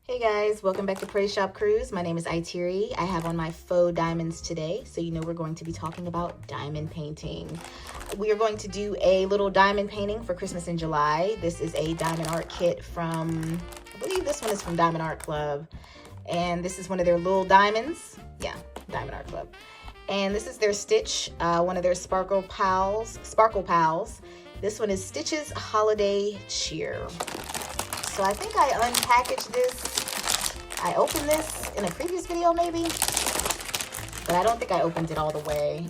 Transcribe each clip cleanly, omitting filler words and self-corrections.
Hey guys, welcome back to Praise Shop Cruise. My name is Itiri. I have on my faux diamonds today, so you know we're going to be talking about diamond painting. We are going to do a little diamond painting for Christmas in July. This is a diamond art kit from, I believe this one is from Diamond Art Club. And this is one of their little diamonds. Yeah, Diamond Art Club. And this is their Stitch, one of their Sparkle Pals. This one is Stitch's Holiday Cheer. So I think I unpackaged this. I opened this in a previous video maybe, but I don't think I opened it all the way.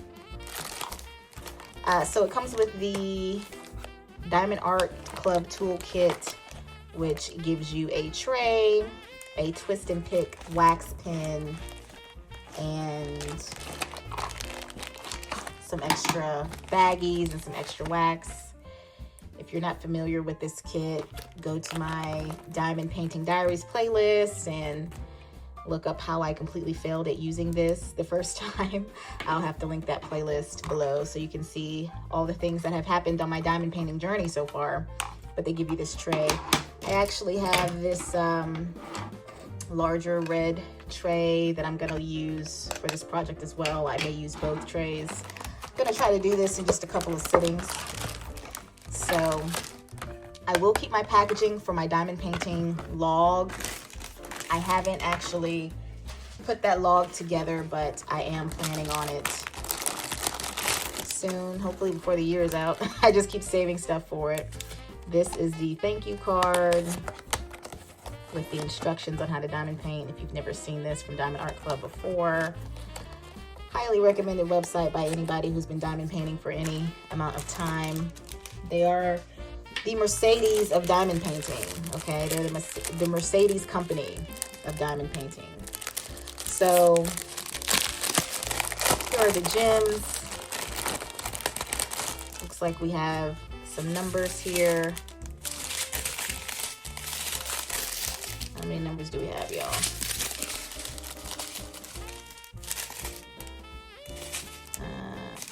So it comes with the Diamond Art Club Toolkit, which gives you a tray, a twist and pick wax pen, and some extra baggies and some extra wax. If you're not familiar with this kit, go to my Diamond Painting Diaries playlist and look up how I completely failed at using this the first time. I'll have to link that playlist below so you can see all the things that have happened on my diamond painting journey so far. But they give you this tray. I actually have this larger red tray that I'm gonna use for this project as well. I may use both trays. I'm gonna try to do this in just a couple of sittings. So I will keep my packaging for my diamond painting log. I haven't actually put that log together, but I am planning on it soon, hopefully before the year is out. I just keep saving stuff for it. This is the thank you card with the instructions on how to diamond paint. If you've never seen this from Diamond Art Club before, highly recommended website by anybody who's been diamond painting for any amount of time. They are the Mercedes of diamond painting, okay? They're the Mercedes company of diamond painting. So here are the gems. Looks like we have some numbers here. How many numbers do we have, y'all?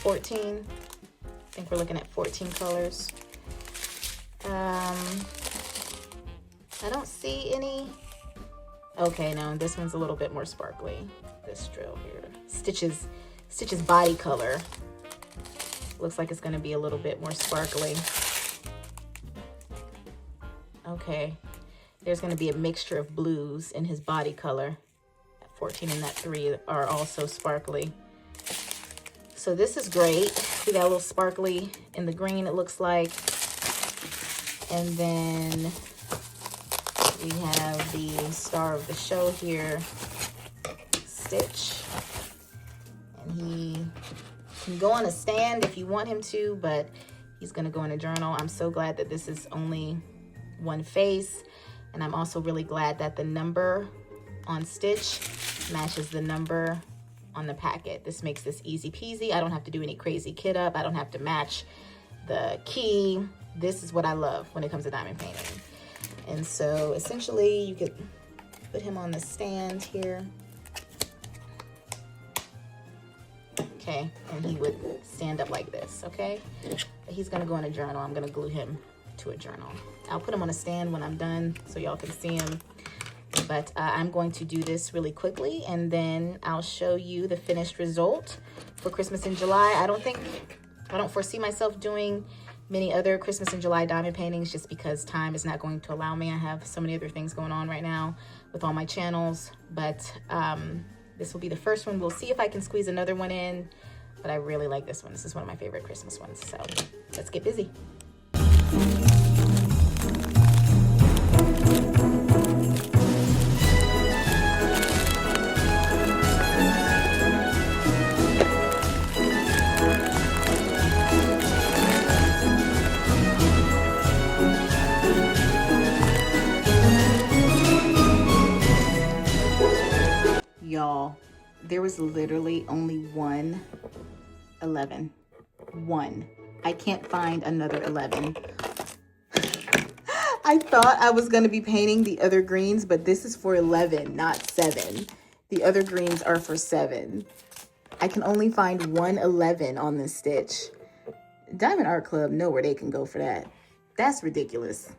14. I think we're looking at 14 colors. I don't see any. Okay, no, this one's a little bit more sparkly. This drill here, Stitch's body color. Looks like it's gonna be a little bit more sparkly. Okay, there's gonna be a mixture of blues in his body color. That 14 and that 3 are also sparkly. So this is great. We got a little sparkly in the green, it looks like. And then we have the star of the show here, Stitch. And he can go on a stand if you want him to, but he's gonna go in a journal. I'm so glad that this is only one face. And I'm also really glad that the number on Stitch matches the number on the packet. This makes this easy peasy. I don't have to do any crazy kit up. I don't have to match the key. This is what I love when it comes to diamond painting. And so essentially you could put him on the stand here. Okay, and he would stand up like this, okay? But he's gonna go in a journal. I'm gonna glue him to a journal. I'll put him on a stand when I'm done so y'all can see him. But I'm going to do this really quickly and then I'll show you the finished result for Christmas in July. I don't foresee myself doing many other Christmas in July diamond paintings just because time is not going to allow me. I have so many other things going on right now with all my channels, but this will be the first one. We'll see if I can squeeze another one in, but I really like this one. This is one of my favorite Christmas ones, so let's get busy. Y'all, there was literally only one 11. One. I can't find another 11. I thought I was going to be painting the other greens, but this is for 11, not 7. The other greens are for 7. I can only find one 11 on this stitch. Diamond Art Club know where they can go for that. That's ridiculous.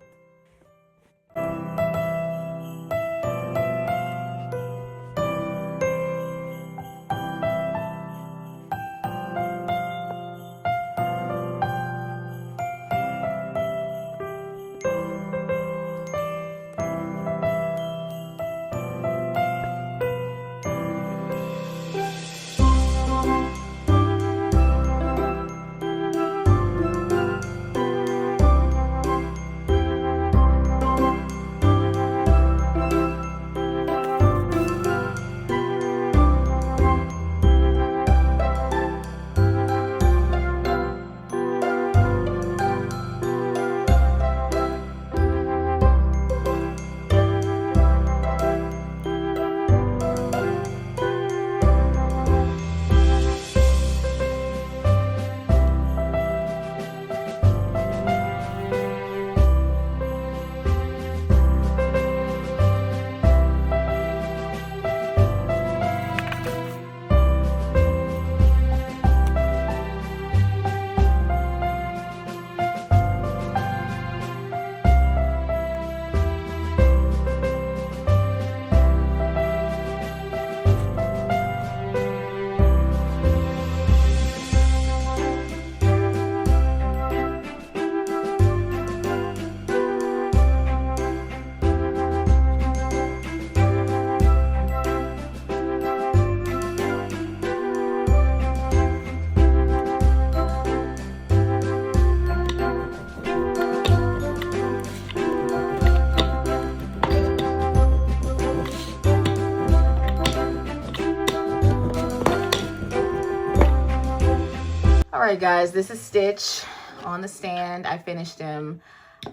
right, guys, this is Stitch on the stand. I finished him.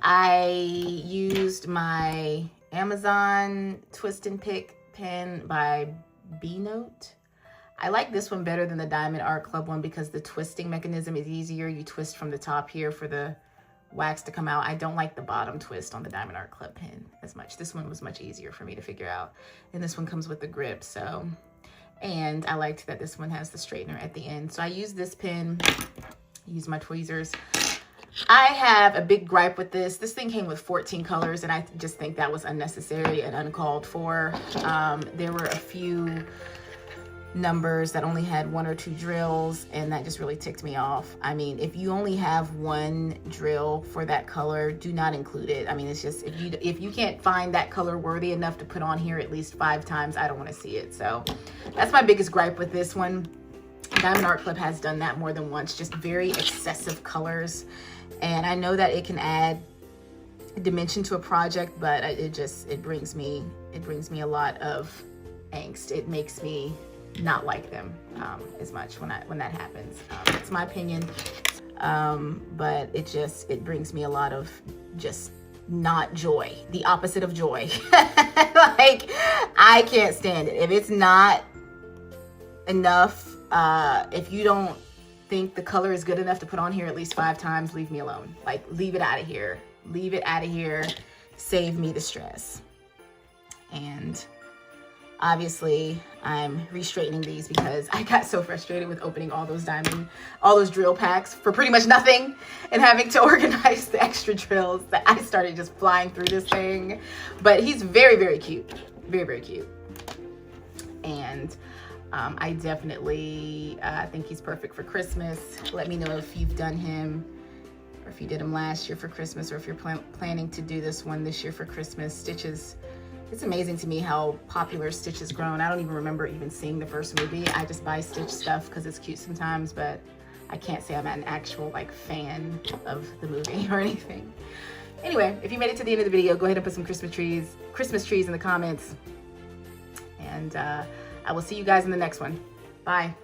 I used my Amazon Twist and Pick pen by B-Note. I like this one better than the Diamond Art Club one because the twisting mechanism is easier. You twist from the top here for the wax to come out. I don't like the bottom twist on the Diamond Art Club pen as much. This one was much easier for me to figure out. And this one comes with the grip, so. And I liked that this one has the straightener at the end. So I use this pen, use my tweezers. I have a big gripe with this. This thing came with 14 colors, and I just think that was unnecessary and uncalled for. There were a few numbers that only had 1 or 2 drills, and that just really ticked me off. I mean, if you only have 1 drill for that color, do not include it. I mean, it's just, if you can't find that color worthy enough to put on here at least 5 times, I don't want to see it. So that's my biggest gripe with this one. Diamond Art Club has done that more than once, just very excessive colors. And I know that it can add dimension to a project, but it brings me a lot of angst. It makes me not like them as much when that happens. It's my opinion, but it brings me a lot of just not joy, the opposite of joy. Like, I can't stand it. If it's not enough, if you don't think the color is good enough to put on here at least 5 times, leave me alone. Like, leave it out of here. Leave it out of here. Save me the stress. And obviously, I'm re-straightening these because I got so frustrated with opening all those drill packs for pretty much nothing and having to organize the extra drills that I started just flying through this thing. But he's very, very cute. Very, very cute. And I definitely think he's perfect for Christmas. Let me know if you've done him, or if you did him last year for Christmas, or if you're planning to do this one this year for Christmas. Stitches. It's amazing to me how popular Stitch has grown. I don't even remember even seeing the first movie. I just buy Stitch stuff because it's cute sometimes, but I can't say I'm an actual like fan of the movie or anything. Anyway, if you made it to the end of the video, go ahead and put some Christmas trees in the comments. And I will see you guys in the next one. Bye.